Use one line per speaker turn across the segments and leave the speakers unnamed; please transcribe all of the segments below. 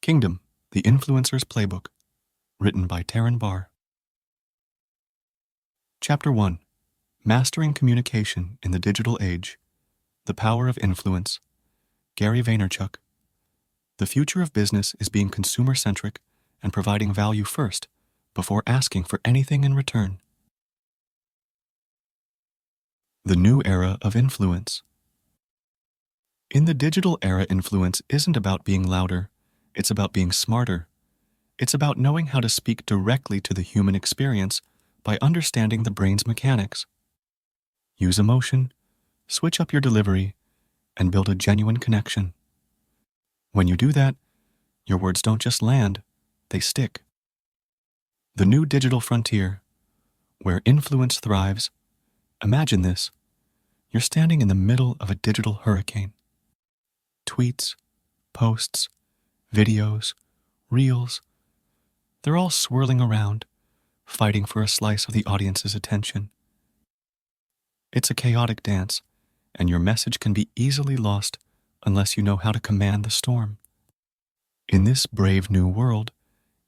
Kingdom, the Influencer's Playbook, written by Teren Barr. Chapter 1. Mastering Communication in the Digital Age, The Power of Influence, Gary Vaynerchuk. The future of business is being consumer-centric and providing value first, before asking for anything in return. The New Era of Influence. In the digital era, influence isn't about being louder, it's about being smarter. It's about knowing how to speak directly to the human experience by understanding the brain's mechanics. Use emotion, switch up your delivery, and build a genuine connection. When you do that, your words don't just land, they stick. The new digital frontier, where influence thrives. Imagine this. You're standing in the middle of a digital hurricane. Tweets, posts, videos, reels, they're all swirling around, fighting for a slice of the audience's attention. It's a chaotic dance, and your message can be easily lost unless you know how to command the storm. In this brave new world,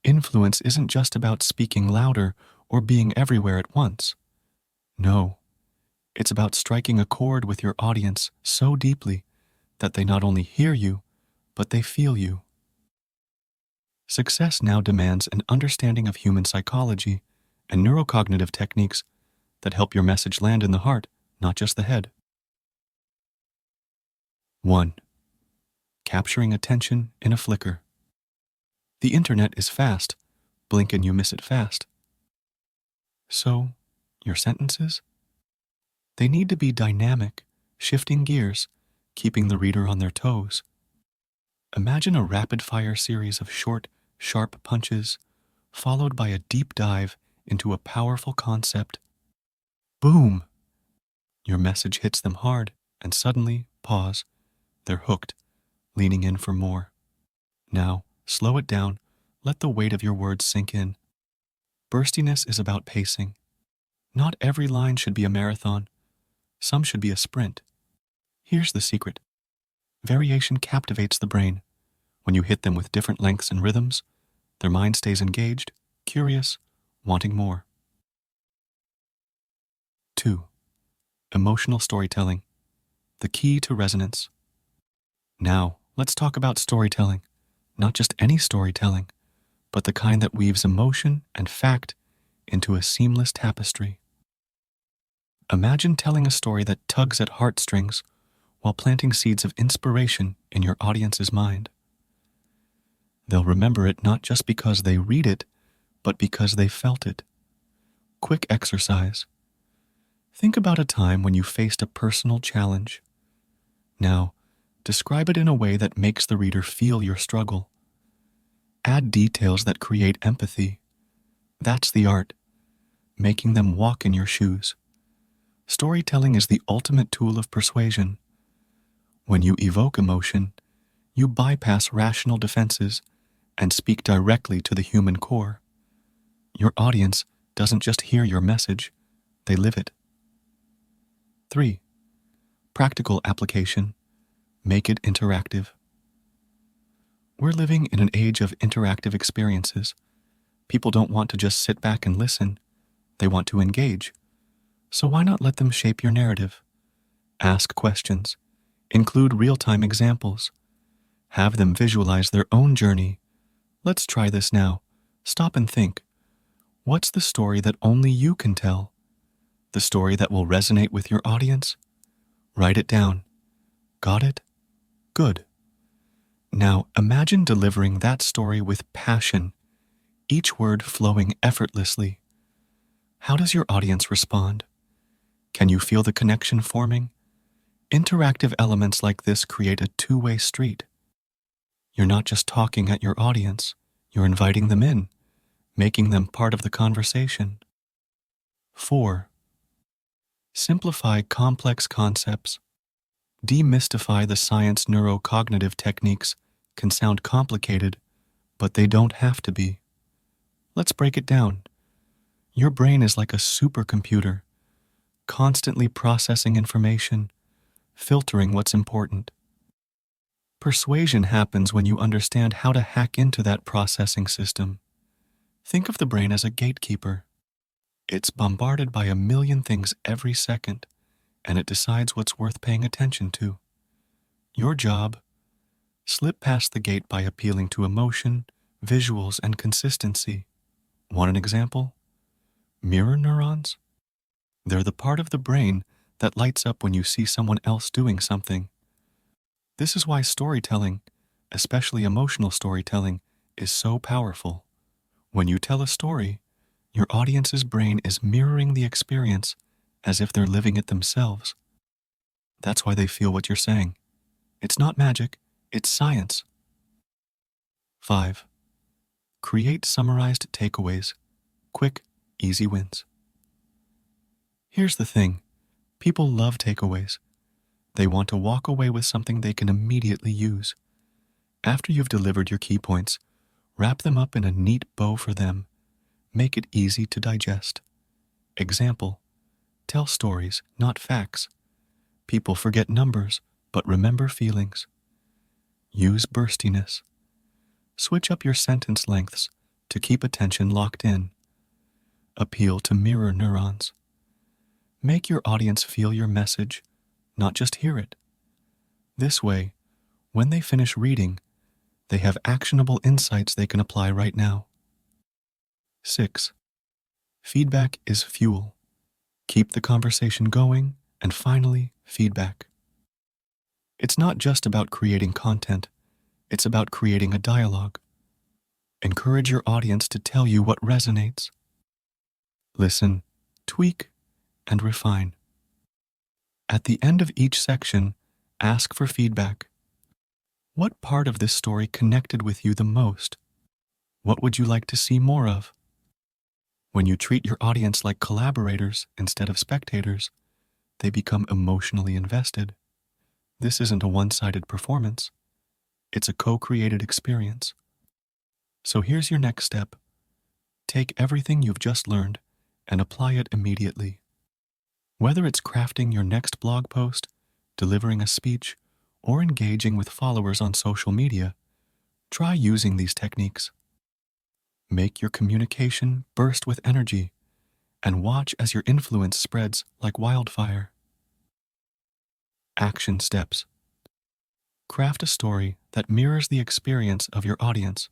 influence isn't just about speaking louder or being everywhere at once. No, it's about striking a chord with your audience so deeply that they not only hear you, but they feel you. Success now demands an understanding of human psychology and neurocognitive techniques that help your message land in the heart, not just the head. 1. Capturing attention in a flicker. The internet is fast. Blink and you miss it fast. So, your sentences? They need to be dynamic, shifting gears, keeping the reader on their toes. Imagine a rapid-fire series of short, sharp punches, followed by a deep dive into a powerful concept. Boom! Your message hits them hard, and suddenly, pause. They're hooked, leaning in for more. Now, slow it down. Let the weight of your words sink in. Burstiness is about pacing. Not every line should be a marathon. Some should be a sprint. Here's the secret. Variation captivates the brain. When you hit them with different lengths and rhythms, their mind stays engaged, curious, wanting more. 2. Emotional storytelling, the key to resonance. Now, let's talk about storytelling. Not just any storytelling, but the kind that weaves emotion and fact into a seamless tapestry. Imagine telling a story that tugs at heartstrings while planting seeds of inspiration in your audience's mind. They'll remember it not just because they read it, but because they felt it. Quick exercise. Think about a time when you faced a personal challenge. Now, describe it in a way that makes the reader feel your struggle. Add details that create empathy. That's the art, making them walk in your shoes. Storytelling is the ultimate tool of persuasion. When you evoke emotion, you bypass rational defenses and speak directly to the human core. Your audience doesn't just hear your message, they live it. 3. Practical application. Make it interactive. We're living in an age of interactive experiences. People don't want to just sit back and listen. They want to engage. So why not let them shape your narrative? Ask questions. Include real-time examples. Have them visualize their own journey. Let's try this now. Stop and think. What's the story that only you can tell? The story that will resonate with your audience? Write it down. Got it? Good. Now imagine delivering that story with passion, each word flowing effortlessly. How does your audience respond? Can you feel the connection forming? Interactive elements like this create a two-way street. You're not just talking at your audience, you're inviting them in, making them part of the conversation. 4. Simplify complex concepts. Demystify the science. Neurocognitive techniques can sound complicated, but they don't have to be. Let's break it down. Your brain is like a supercomputer, constantly processing information, filtering what's important. Persuasion happens when you understand how to hack into that processing system. Think of the brain as a gatekeeper. It's bombarded by a million things every second, and it decides what's worth paying attention to. Your job: slip past the gate by appealing to emotion, visuals, and consistency. Want an example? Mirror neurons? They're the part of the brain that lights up when you see someone else doing something. This is why storytelling, especially emotional storytelling, is so powerful. When you tell a story, your audience's brain is mirroring the experience as if they're living it themselves. That's why they feel what you're saying. It's not magic, it's science. 5. Create summarized takeaways. Quick, easy wins. Here's the thing. People love takeaways. They want to walk away with something they can immediately use. After you've delivered your key points, wrap them up in a neat bow for them. Make it easy to digest. Example: tell stories, not facts. People forget numbers, but remember feelings. Use burstiness. Switch up your sentence lengths to keep attention locked in. Appeal to mirror neurons. Make your audience feel your message, not just hear it. This way, when they finish reading, they have actionable insights they can apply right now. 6. Feedback is fuel. Keep the conversation going, and finally, feedback. It's not just about creating content, it's about creating a dialogue. Encourage your audience to tell you what resonates. Listen, tweak, and refine. At the end of each section, ask for feedback. What part of this story connected with you the most? What would you like to see more of? When you treat your audience like collaborators instead of spectators, they become emotionally invested. This isn't a one-sided performance. It's a co-created experience. So here's your next step. Take everything you've just learned and apply it immediately. Whether it's crafting your next blog post, delivering a speech, or engaging with followers on social media, try using these techniques. Make your communication burst with energy and watch as your influence spreads like wildfire. Action steps. Craft a story that mirrors the experience of your audience.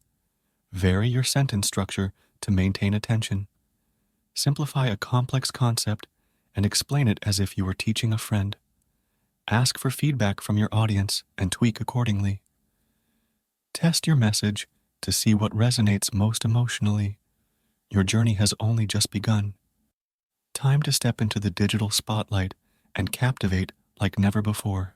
Vary your sentence structure to maintain attention. Simplify a complex concept and explain it as if you were teaching a friend. Ask for feedback from your audience and tweak accordingly. Test your message to see what resonates most emotionally. Your journey has only just begun. Time to step into the digital spotlight and captivate like never before.